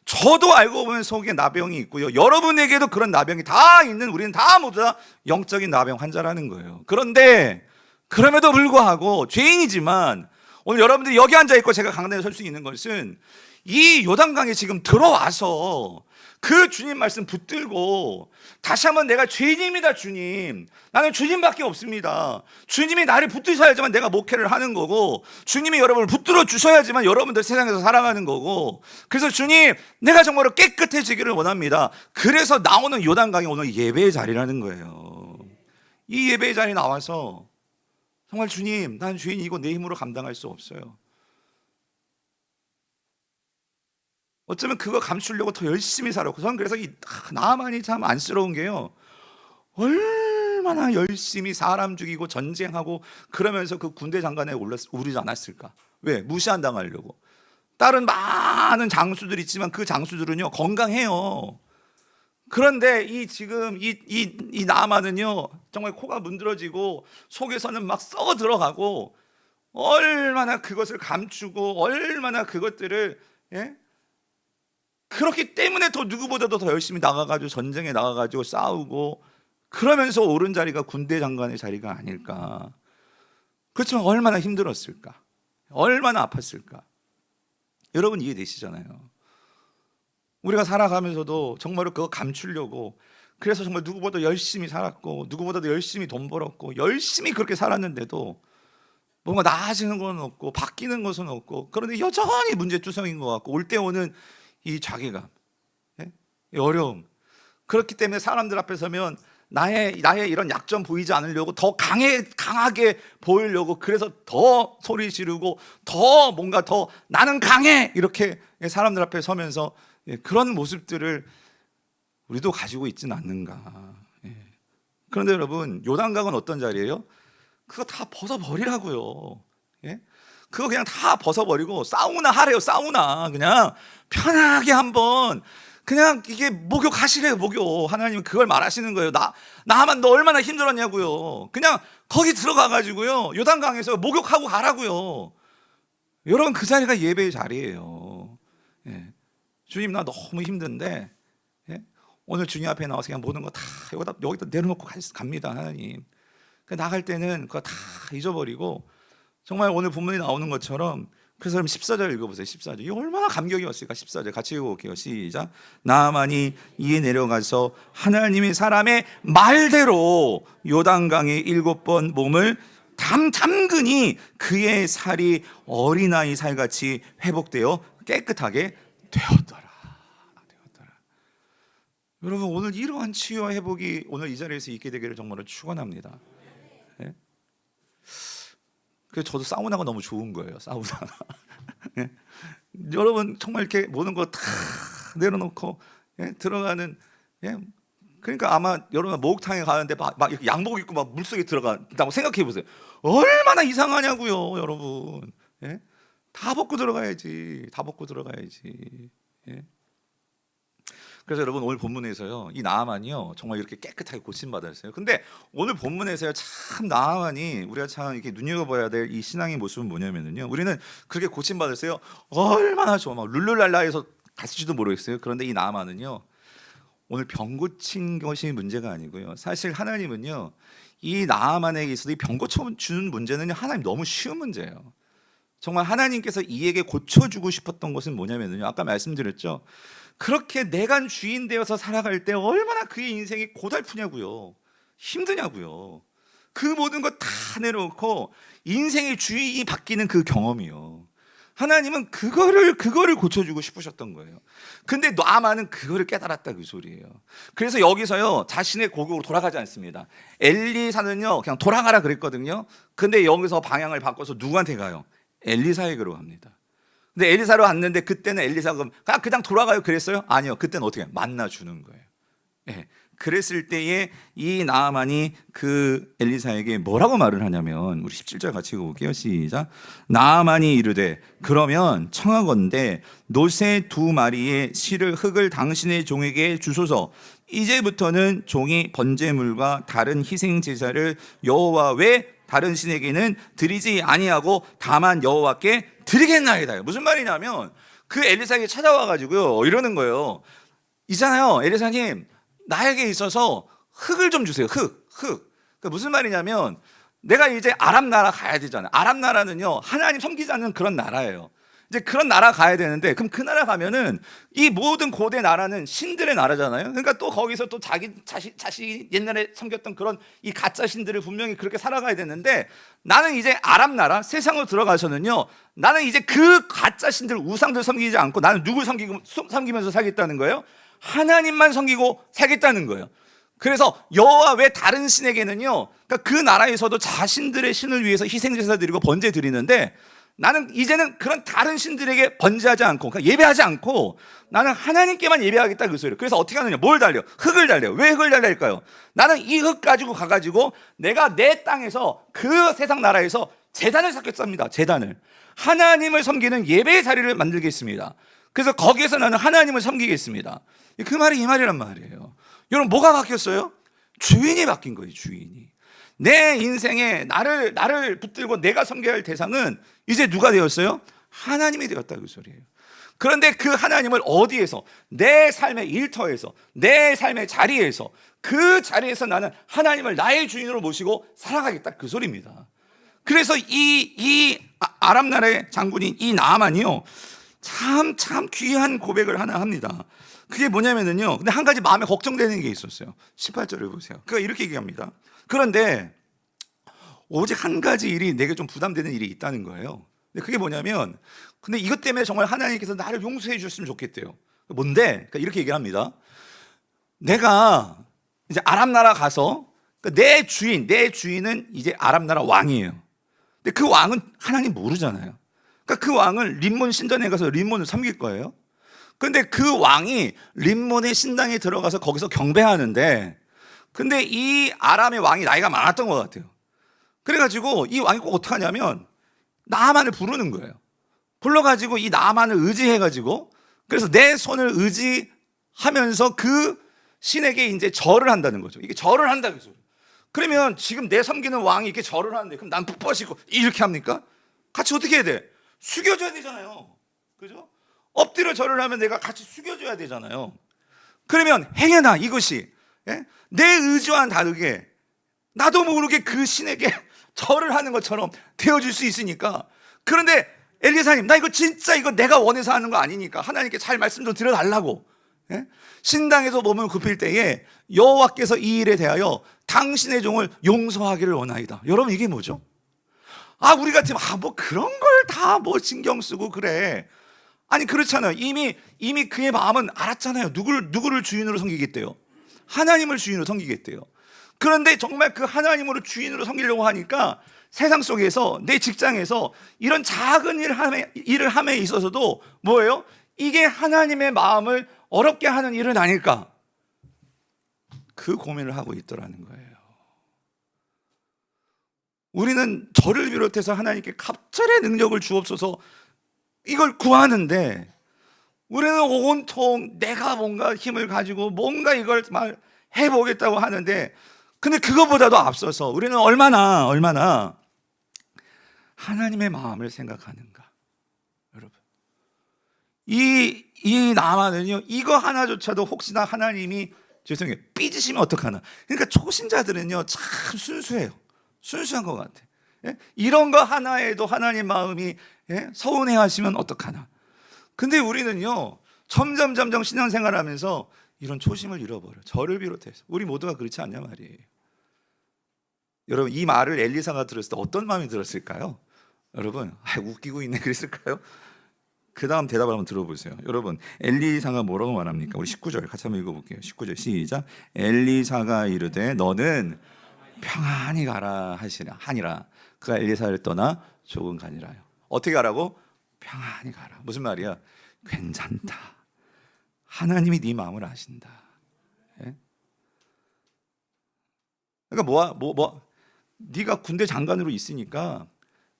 저도 알고 보면 속에 나병이 있고요, 여러분에게도 그런 나병이 다 있는, 우리는 다 모두 다 영적인 나병 환자라는 거예요. 그런데 그럼에도 불구하고 죄인이지만 오늘 여러분들이 여기 앉아있고 제가 강단에 설 수 있는 것은 이 요단강에 지금 들어와서 그 주님 말씀 붙들고 다시 한번 내가 죄인입니다. 주님, 나는 주님밖에 없습니다. 주님이 나를 붙드셔야지만 내가 목회를 하는 거고, 주님이 여러분을 붙들어 주셔야지만 여러분들 세상에서 살아가는 거고, 그래서 주님, 내가 정말로 깨끗해지기를 원합니다. 그래서 나오는 요단강이 오늘 예배의 자리라는 거예요. 이 예배의 자리에 나와서 정말 주님, 난 죄인이고 내 힘으로 감당할 수 없어요. 어쩌면 그거 감추려고 더 열심히 살았고, 저는 그래서 이 나만이 참 안쓰러운 게요, 얼마나 열심히 사람 죽이고 전쟁하고 그러면서 그 군대 장관에 오르지 않았을까. 왜? 무시한 당하려고. 다른 많은 장수들 있지만 그 장수들은요 건강해요. 그런데 지금 이 나만은요 정말 코가 문드러지고 속에서는 막 썩어 들어가고, 얼마나 그것을 감추고 얼마나 그것들을, 예? 그렇기 때문에 더 누구보다도 더 열심히 나가가지고 전쟁에 나가가지고 싸우고 그러면서 오른 자리가 군대 장관의 자리가 아닐까. 그렇지만 얼마나 힘들었을까, 얼마나 아팠을까. 여러분 이해되시잖아요. 우리가 살아가면서도 정말로 그거 감추려고, 그래서 정말 누구보다 열심히 살았고 누구보다도 열심히 돈 벌었고 열심히 그렇게 살았는데도 뭔가 나아지는 건 없고 바뀌는 것은 없고, 그런데 여전히 문제투성인 것 같고, 올 때 오는 이 자괴감, 이 어려움, 그렇기 때문에 사람들 앞에 서면 나의 이런 약점 보이지 않으려고 더 강하게 보이려고, 그래서 더 소리 지르고 더 뭔가 더 나는 강해 이렇게 사람들 앞에 서면서 그런 모습들을 우리도 가지고 있지는 않는가. 그런데 여러분, 요단강은 어떤 자리예요? 그거 다 벗어버리라고요. 그거 그냥 다 벗어버리고 사우나 하래요. 사우나 그냥 편하게 한번 그냥 이게 목욕하시래요. 목욕. 하나님은 그걸 말하시는 거예요. 나만 너 얼마나 힘들었냐고요. 그냥 거기 들어가가지고요, 요단강에서 목욕하고 가라고요. 여러분, 그 자리가 예배의 자리예요. 주님, 나 너무 힘든데 오늘 주님 앞에 나와서 그냥 모든 거 다 여기다 내려놓고 갑니다. 하나님, 나갈 때는 그거 다 잊어버리고, 정말 오늘 본문에 나오는 것처럼, 그래서 여러분 14절 읽어보세요. 14절. 이게 얼마나 감격이 왔을까. 14절 같이 읽어볼게요. 시작. 나아만이 이에 내려가서 하나님의 사람의 말대로 요단강에 7번 몸을 담그니 그의 살이 어린아이 살같이 회복되어 깨끗하게 되었더라. 여러분, 오늘 이러한 치유와 회복이 오늘 이 자리에서 있게 되기를 정말로 축원합니다. 그래서 저도 사우나가 너무 좋은 거예요. 사우나. 여러분, 정말 이렇게 모든 거 다 내려놓고 들어가는, 그러니까 아마 여러분 목욕탕에 가는데 막 이렇게 양복 입고 막 물속에 들어간다고 생각해 보세요. 얼마나 이상하냐고요, 여러분. 다 벗고 들어가야지. 다 벗고 들어가야지. 그래서 여러분, 오늘 본문에서요, 이 나아만이요 정말 이렇게 깨끗하게 고침받았어요. 근데 오늘 본문에서요, 참 나아만이 우리가 참 이렇게 눈여겨봐야 될 이 신앙의 모습은 뭐냐면요, 우리는 그렇게 고침받았어요. 얼마나 좋아, 막 룰루랄라해서 갔을지도 모르겠어요. 그런데 이 나아만은요, 오늘 병 고친 것이 문제가 아니고요, 사실 하나님은요 이 나아만에게 있어서 이 병 고쳐주는 문제는 하나님 너무 쉬운 문제예요. 정말 하나님께서 이에게 고쳐주고 싶었던 것은 뭐냐면요, 아까 말씀드렸죠, 그렇게 내가 주인 되어서 살아갈 때 얼마나 그의 인생이 고달프냐고요, 힘드냐고요. 그 모든 것 다 내려놓고 인생의 주인이 바뀌는 그 경험이요, 하나님은 그거를 고쳐주고 싶으셨던 거예요. 근데 나아만은 그거를 깨달았다, 그 소리예요. 그래서 여기서요 자신의 고국으로 돌아가지 않습니다. 엘리사는요 그냥 돌아가라 그랬거든요. 근데 여기서 방향을 바꿔서 누구한테 가요? 엘리사에게로 갑니다. 근데 엘리사로 왔는데, 그때는 엘리사가 그냥 돌아가요 그랬어요? 아니요. 그때는 어떻게 만나주는 거예요. 그랬을 때에 이 나아만이 그 엘리사에게 뭐라고 말을 하냐면, 우리 17절 같이 읽어볼게요. 시작. 나아만이 이르되 그러면 청하건대 노새 2마리의 실을 흙을 당신의 종에게 주소서. 이제부터는 종이 번제물과 다른 희생 제사를 여호와 외 다른 신에게는 드리지 아니하고 다만 여호와께 드리겠나이다. 무슨 말이냐면, 그 엘리사에게 찾아와 가지고요 이러는 거예요. 있잖아요, 엘리사님, 나에게 있어서 흙을 좀 주세요. 흙. 그러니까 무슨 말이냐면, 내가 이제 아람 나라 가야 되잖아요. 아람 나라는요 하나님 섬기지 않는 그런 나라예요. 이제 그런 나라 가야 되는데, 그럼 그 나라 가면은 이 모든 고대 나라는 신들의 나라잖아요. 그러니까 또 거기서 또 자신이 옛날에 섬겼던 그런 이 가짜 신들을 분명히 그렇게 살아가야 되는데, 나는 이제 아람 나라 세상으로 들어가서는요, 나는 이제 그 가짜 신들, 우상들 섬기지 않고 나는 누굴 섬기면서 살겠다는 거예요? 하나님만 섬기고 살겠다는 거예요. 그래서 여호와 외 다른 신에게는요, 그러니까 그 나라에서도 자신들의 신을 위해서 희생제사 드리고 번제 드리는데, 나는 이제는 그런 다른 신들에게 번제하지 않고, 그러니까 예배하지 않고 나는 하나님께만 예배하겠다, 그 소리예요. 그래서 어떻게 하느냐? 뭘 달려? 흙을 달려요. 왜 흙을 달릴까요? 나는 이 흙 가지고 가가지고 내가 내 땅에서, 그 세상 나라에서 제단을 쌓겠습니다. 제단을, 하나님을 섬기는 예배의 자리를 만들겠습니다. 그래서 거기에서 나는 하나님을 섬기겠습니다. 그 말이 이 말이란 말이에요. 여러분, 뭐가 바뀌었어요? 주인이 바뀐 거예요. 주인이. 내 인생에 나를 붙들고 내가 섬겨야 할 대상은 이제 누가 되었어요? 하나님이 되었다, 그 소리예요. 그런데 그 하나님을 어디에서? 내 삶의 일터에서, 내 삶의 자리에서, 그 자리에서 나는 하나님을 나의 주인으로 모시고 살아가겠다, 그 소리입니다. 그래서 이 아람 나라의 장군인 이 나아만이요, 참 귀한 고백을 하나 합니다. 그게 뭐냐면요, 근데 한 가지 마음에 걱정되는 게 있었어요. 18절을 보세요. 그가 이렇게 얘기합니다. 그런데 오직 한 가지 일이 내게 좀 부담되는 일이 있다는 거예요. 근데 그게 뭐냐면, 근데 이것 때문에 정말 하나님께서 나를 용서해 주셨으면 좋겠대요. 뭔데? 그러니까 이렇게 얘기를 합니다. 내가 이제 아람 나라 가서, 그러니까 내 주인은 이제 아람 나라 왕이에요. 근데 그 왕은 하나님 모르잖아요. 그러니까 그 왕을 림몬 신전에 가서 림몬을 섬길 거예요. 그런데 그 왕이 림몬의 신당에 들어가서 거기서 경배하는데, 근데 이 아람의 왕이 나이가 많았던 것 같아요. 그래가지고 이 왕이 꼭 어떻게 하냐면 나아만을 부르는 거예요. 불러가지고 이 나아만을 의지해가지고, 그래서 내 손을 의지하면서 그 신에게 이제 절을 한다는 거죠. 이게 절을 한다는 거죠. 그러면 지금 내 섬기는 왕이 이렇게 절을 하는데, 그럼 난 푹 이렇게 합니까? 같이 어떻게 해야 돼? 숙여줘야 되잖아요. 그죠? 엎드려 절을 하면 내가 같이 숙여줘야 되잖아요. 그러면 행여나 이것이, 예? 내 의지와는 다르게 나도 모르게 그 신에게 절을 하는 것처럼 되어질 수 있으니까. 그런데 엘리사님, 나 이거 진짜 이거 내가 원해서 하는 거 아니니까 하나님께 잘 말씀 좀 드려달라고, 예? 신당에서 몸을 굽힐 때에 여호와께서 이 일에 대하여 당신의 종을 용서하기를 원하이다. 여러분, 이게 뭐죠? 우리 같으면 뭐 그런 걸 다 뭐 신경 쓰고 그래. 아니, 그렇잖아요. 이미 그의 마음은 알았잖아요. 누구를 주인으로 섬기겠대요? 하나님을 주인으로 섬기겠대요. 그런데 정말 그 하나님으로 주인으로 섬기려고 하니까 세상 속에서, 내 직장에서 이런 작은 일을 함에 있어서도 뭐예요? 이게 하나님의 마음을 어렵게 하는 일은 아닐까? 그 고민을 하고 있더라는 거예요. 우리는 저를 비롯해서 하나님께 갑절의 능력을 주옵소서 이걸 구하는데, 우리는 온통 내가 뭔가 힘을 가지고 뭔가 이걸 말 해보겠다고 하는데, 근데 그것보다도 앞서서 우리는 얼마나 하나님의 마음을 생각하는가. 여러분, 이 나만은요, 이거 하나조차도 혹시나 하나님이 죄송해요 삐지시면 어떡하나. 그러니까 초신자들은요 참 순수한 것 같아. 예? 이런 거 하나에도 하나님 마음이, 예? 서운해 하시면 어떡하나. 근데 우리는요 점점 신앙생활하면서 이런 초심을 잃어버려. 저를 비롯해서 우리 모두가 그렇지 않냐 말이에요. 여러분, 이 말을 엘리사가 들었을 때 어떤 마음이 들었을까요? 여러분, 웃기고 있네 그랬을까요? 그 다음 대답을 한번 들어보세요. 여러분, 엘리사가 뭐라고 말합니까? 우리 19절 같이 한번 읽어볼게요. 19절 시작. 엘리사가 이르되 너는 평안히 가라 하니라. 그가 엘리사를 떠나 조금 가니라요. 어떻게 가라고? 평안히 가라. 무슨 말이야? 괜찮다. 하나님이 네 마음을 아신다. 예? 그러니까 네가 군대 장관으로 있으니까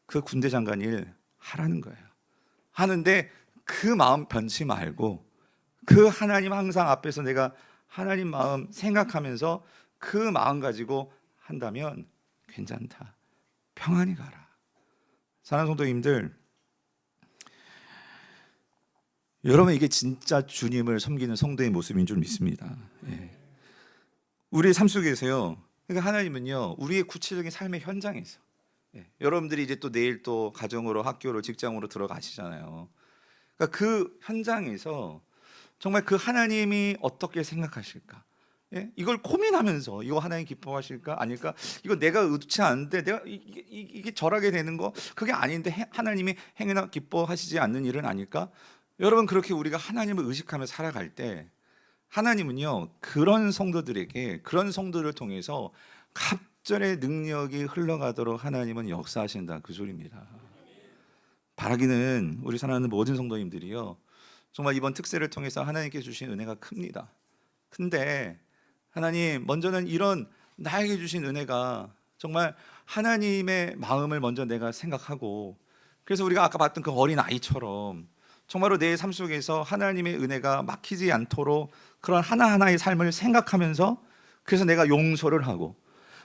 그 군대 장관 일 하라는 거예요. 하는데 그 마음 변치 말고, 그 하나님 항상 앞에서 내가 하나님 마음 생각하면서 그 마음 가지고 한다면 괜찮다. 평안히 가라. 사랑하는 성도님들, 여러분, 이게 진짜 주님을 섬기는 성도의 모습인 줄 믿습니다. 예. 우리의 삶 속에서요, 그러니까 하나님은요 우리의 구체적인 삶의 현장에서, 예. 여러분들이 이제 또 내일 또 가정으로, 학교로, 직장으로 들어가시잖아요. 그러니까 그 현장에서 정말 그 하나님이 어떻게 생각하실까, 예? 이걸 고민하면서 이거 하나님 기뻐하실까 아닐까, 이거 내가 의도치 않은데 내가 이게 절하게 되는 거 그게 아닌데 하나님이 행여나 기뻐하시지 않는 일은 아닐까. 여러분, 그렇게 우리가 하나님을 의식하며 살아갈 때 하나님은요 그런 성도들에게, 그런 성도를 통해서 갑절의 능력이 흘러가도록 하나님은 역사하신다, 그 소리입니다. 바라기는 우리 사랑하는 모든 성도님들이요 정말 이번 특세를 통해서 하나님께 주신 은혜가 큽니다. 근데 하나님, 먼저는 이런 나에게 주신 은혜가 정말 하나님의 마음을 먼저 내가 생각하고, 그래서 우리가 아까 봤던 그 어린 아이처럼 정말로 내 삶 속에서 하나님의 은혜가 막히지 않도록 그런 하나하나의 삶을 생각하면서, 그래서 내가 용서를 하고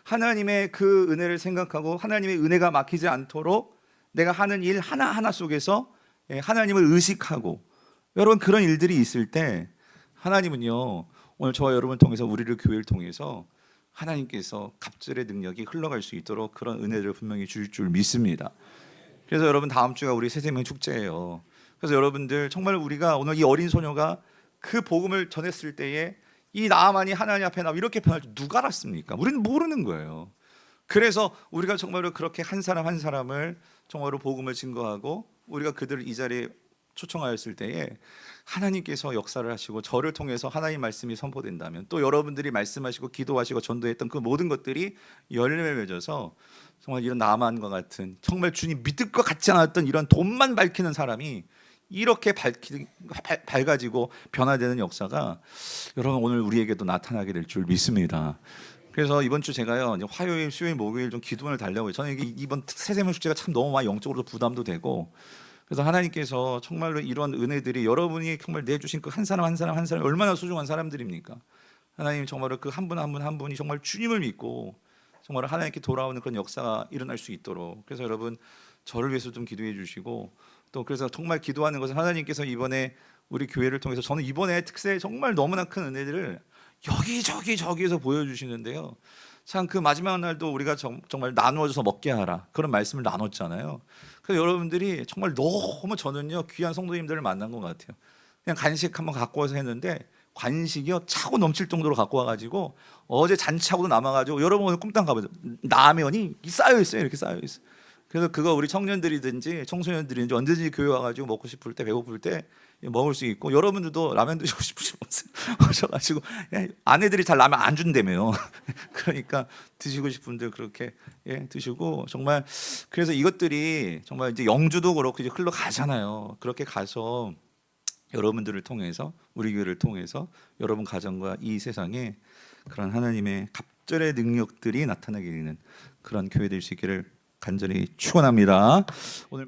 하나님의 그 은혜를 생각하고 하나님의 은혜가 막히지 않도록 내가 하는 일 하나하나 속에서 하나님을 의식하고, 여러분, 그런 일들이 있을 때 하나님은요 오늘 저와 여러분을 통해서, 우리를 교회를 통해서 하나님께서 갑절의 능력이 흘러갈 수 있도록 그런 은혜를 분명히 주실 줄 믿습니다. 그래서 여러분, 다음 주가 우리 새생명 축제예요. 그래서 여러분들 정말 우리가 오늘 이 어린 소녀가 그 복음을 전했을 때에 이 나아만이 하나님 앞에 나와 이렇게 변할 줄 누가 알았습니까? 우리는 모르는 거예요. 그래서 우리가 정말로 그렇게 한 사람 한 사람을 정말로 복음을 증거하고 우리가 그들을 이 자리에 초청하였을 때에 하나님께서 역사를 하시고 저를 통해서 하나님 말씀이 선포된다면 또 여러분들이 말씀하시고 기도하시고 전도했던 그 모든 것들이 열매를 맺어서 정말 이런 나만과 같은 정말 주님 믿을 것 같지 않았던 이런 돈만 밝히는 사람이 이렇게 밝아지고 변화되는 역사가 여러분 오늘 우리에게도 나타나게 될 줄 믿습니다. 그래서 이번 주 제가요 이제 화요일, 수요일, 목요일 좀 기도문을 달려고 해요. 저는 이게 이번 새세명 축제가 참 너무 많이 영적으로 부담도 되고 그래서 하나님께서 정말로 이런 은혜들이 여러분이 정말 내주신 그 한 사람 한 사람 한 사람이 얼마나 소중한 사람들입니까? 하나님 정말로 그 한 분 한 분 한 분이 정말 주님을 믿고 정말 하나님께 돌아오는 그런 역사가 일어날 수 있도록 그래서 여러분 저를 위해서 좀 기도해 주시고 또 그래서 정말 기도하는 것은 하나님께서 이번에 우리 교회를 통해서 저는 이번에 특세 정말 너무나 큰 은혜들을 여기저기 저기에서 보여주시는데요. 참 그 마지막 날도 우리가 정말 나누어져서 먹게 하라 그런 말씀을 나눴잖아요. 그래서 여러분들이 정말 너무 저는요 귀한 성도님들을 만난 것 같아요. 그냥 간식 한번 갖고 와서 했는데 관식이요 차고 넘칠 정도로 갖고 와가지고 어제 잔치하고도 남아가지고 여러분 오늘 꿈땅 가보죠. 라면이 쌓여 있어요. 이렇게 쌓여 있어요. 그래서 그거 우리 청년들이든지 청소년들이든지 언제든지 교회 와가지고 먹고 싶을 때 배고플 때 먹을 수 있고 여러분들도 라면 드시고 싶으시면 오셔가지고 아내들이 잘 라면 안 준다며요. 그러니까 드시고 싶은 분들 그렇게 드시고 정말 그래서 이것들이 정말 이제 영주도 그렇고 이제 흘러가잖아요. 그렇게 가서 여러분들을 통해서 우리 교회를 통해서 여러분 가정과 이 세상에 그런 하나님의 갑절의 능력들이 나타나게 되는 그런 교회 될 수 있기를 간절히 축원합니다. 오늘